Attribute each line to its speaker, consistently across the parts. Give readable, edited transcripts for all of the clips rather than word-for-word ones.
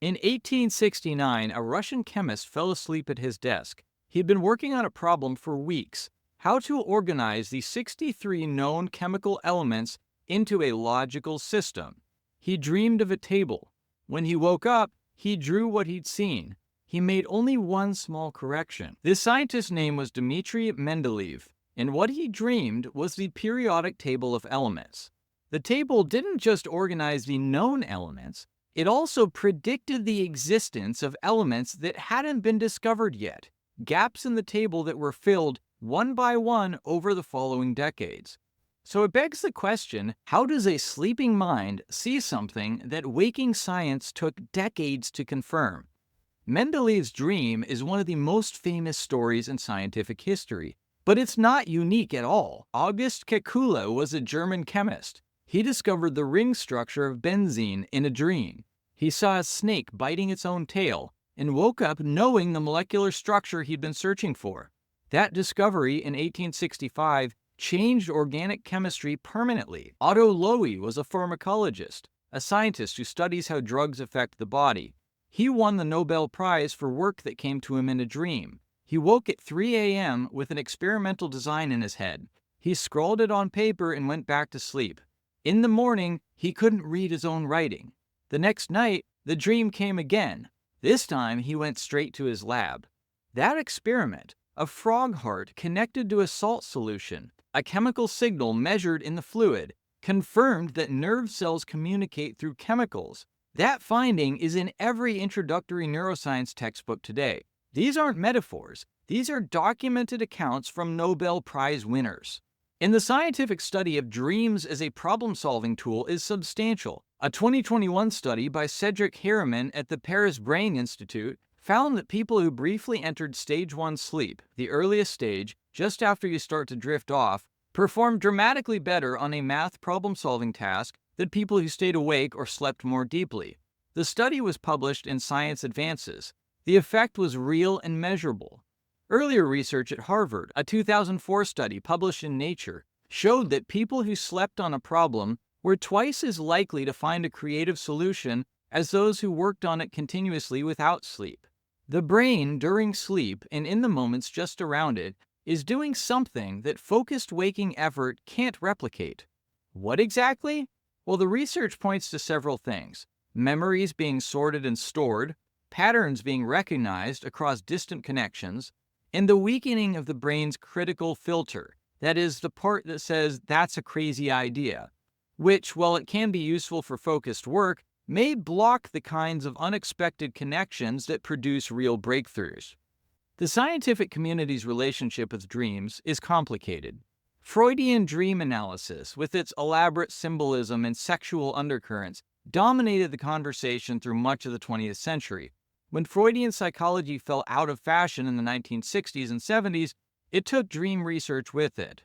Speaker 1: In 1869, a Russian chemist fell asleep at his desk. He had been working on a problem for weeks: how to organize the 63 known chemical elements into a logical system. He dreamed of a table. When he woke up, he drew what he'd seen. He made only one small correction. This scientist's name was Dmitri Mendeleev, and what he dreamed was the periodic table of elements. The table didn't just organize the known elements, it also predicted the existence of elements that hadn't been discovered yet, gaps in the table that were filled one by one over the following decades. So it begs the question, how does a sleeping mind see something that waking science took decades to confirm? Mendeleev's dream is one of the most famous stories in scientific history, but it's not unique at all. August Kekulé was a German chemist. He discovered the ring structure of benzene in a dream. He saw a snake biting its own tail and woke up knowing the molecular structure he'd been searching for. That discovery in 1865 changed organic chemistry permanently. Otto Loewi was a pharmacologist, a scientist who studies how drugs affect the body. He won the Nobel Prize for work that came to him in a dream. He woke at 3 a.m. with an experimental design in his head. He scrawled it on paper and went back to sleep. In the morning, he couldn't read his own writing. The next night, the dream came again. This time, he went straight to his lab. That experiment, a frog heart connected to a salt solution, a chemical signal measured in the fluid, confirmed that nerve cells communicate through chemicals. That finding is in every introductory neuroscience textbook today. These aren't metaphors. These are documented accounts from Nobel Prize winners. And the scientific study of dreams as a problem-solving tool is substantial. A 2021 study by Cedric Harriman at the Paris Brain Institute found that people who briefly entered stage 1 sleep, the earliest stage, just after you start to drift off, performed dramatically better on a math problem-solving task than people who stayed awake or slept more deeply. The study was published in Science Advances. The effect was real and measurable. Earlier research at Harvard, a 2004 study published in Nature, showed that people who slept on a problem were twice as likely to find a creative solution as those who worked on it continuously without sleep. The brain, during sleep and in the moments just around it, is doing something that focused waking effort can't replicate. What exactly? Well, the research points to several things: memories being sorted and stored, patterns being recognized across distant connections, and the weakening of the brain's critical filter, that is, the part that says that's a crazy idea, which, while it can be useful for focused work, may block the kinds of unexpected connections that produce real breakthroughs. The scientific community's relationship with dreams is complicated. Freudian dream analysis, with its elaborate symbolism and sexual undercurrents, dominated the conversation through much of the 20th century. When Freudian psychology fell out of fashion in the 1960s and 70s, it took dream research with it.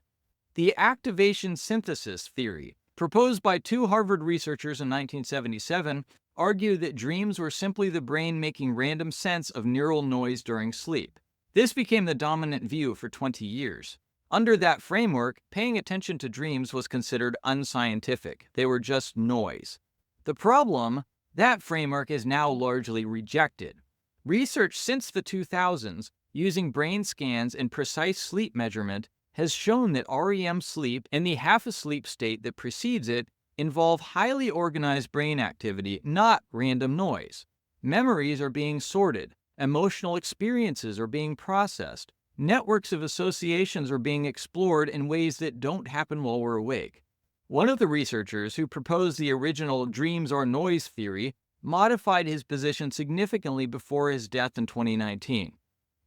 Speaker 1: The activation synthesis theory, proposed by two Harvard researchers in 1977, argued that dreams were simply the brain making random sense of neural noise during sleep. This became the dominant view for 20 years. Under that framework, paying attention to dreams was considered unscientific. They were just noise. The problem: that framework is now largely rejected. Research since the 2000s, using brain scans and precise sleep measurement, has shown that REM sleep and the half-asleep state that precedes it involve highly organized brain activity, not random noise. Memories are being sorted, emotional experiences are being processed, networks of associations are being explored in ways that don't happen while we're awake. One of the researchers who proposed the original dreams are noise theory modified his position significantly before his death in 2019.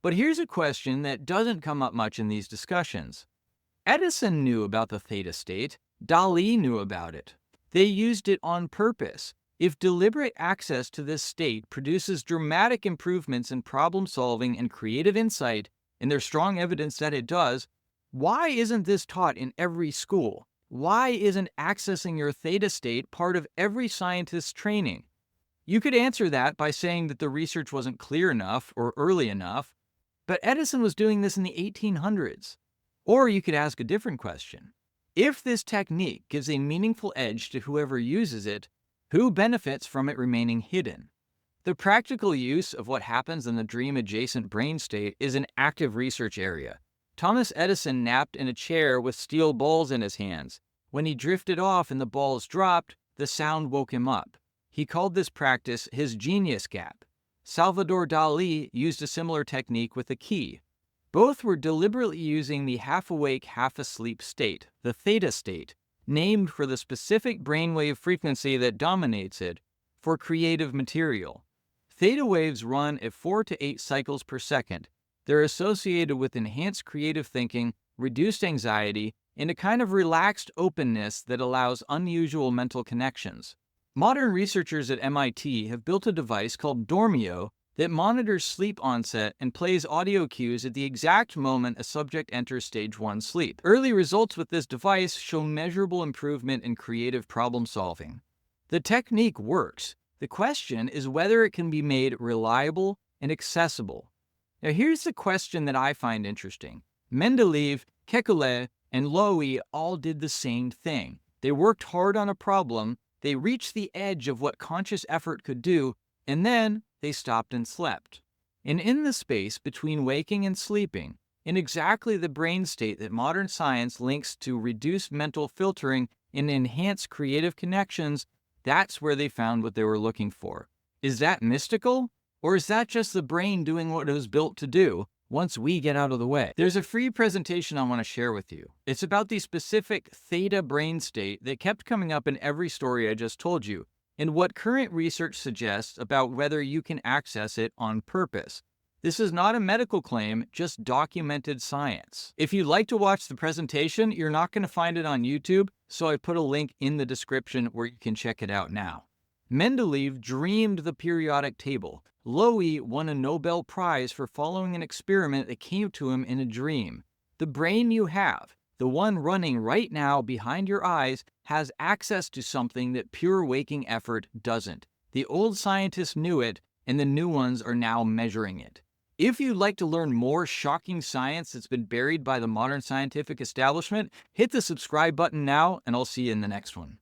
Speaker 1: But here's a question that doesn't come up much in these discussions. Edison knew about the theta state. Dalí knew about it. They used it on purpose. If deliberate access to this state produces dramatic improvements in problem solving and creative insight, and there's strong evidence that it does, why isn't this taught in every school? Why isn't accessing your theta state part of every scientist's training? You could answer that by saying that the research wasn't clear enough or early enough, but Edison was doing this in the 1800s. Or you could ask a different question. If this technique gives a meaningful edge to whoever uses it, who benefits from it remaining hidden? The practical use of what happens in the dream-adjacent brain state is an active research area. Thomas Edison napped in a chair with steel balls in his hands. When he drifted off and the balls dropped, the sound woke him up. He called this practice his genius gap. Salvador Dali used a similar technique with a key. Both were deliberately using the half-awake, half-asleep state, the theta state, named for the specific brainwave frequency that dominates it, for creative material. Theta waves run at 4 to 8 cycles per second. They're associated with enhanced creative thinking, reduced anxiety, and a kind of relaxed openness that allows unusual mental connections. Modern researchers at MIT have built a device called Dormio that monitors sleep onset and plays audio cues at the exact moment a subject enters stage 1 sleep. Early results with this device show measurable improvement in creative problem solving. The technique works. The question is whether it can be made reliable and accessible. Now here's the question that I find interesting. Mendeleev, Kekulé, and Loewi all did the same thing. They worked hard on a problem, they reached the edge of what conscious effort could do, and then they stopped and slept. And in the space between waking and sleeping, in exactly the brain state that modern science links to reduced mental filtering and enhanced creative connections, that's where they found what they were looking for. Is that mystical? Or is that just the brain doing what it was built to do once we get out of the way? There's a free presentation I want to share with you. It's about the specific theta brain state that kept coming up in every story I just told you, and what current research suggests about whether you can access it on purpose. This is not a medical claim, just documented science. If you'd like to watch the presentation, you're not going to find it on YouTube, so I put a link in the description where you can check it out now. Mendeleev dreamed the periodic table. Loewi won a Nobel Prize for following an experiment that came to him in a dream. The brain you have, the one running right now behind your eyes, has access to something that pure waking effort doesn't. The old scientists knew it, and the new ones are now measuring it. If you'd like to learn more shocking science that's been buried by the modern scientific establishment, hit the subscribe button now, and I'll see you in the next one.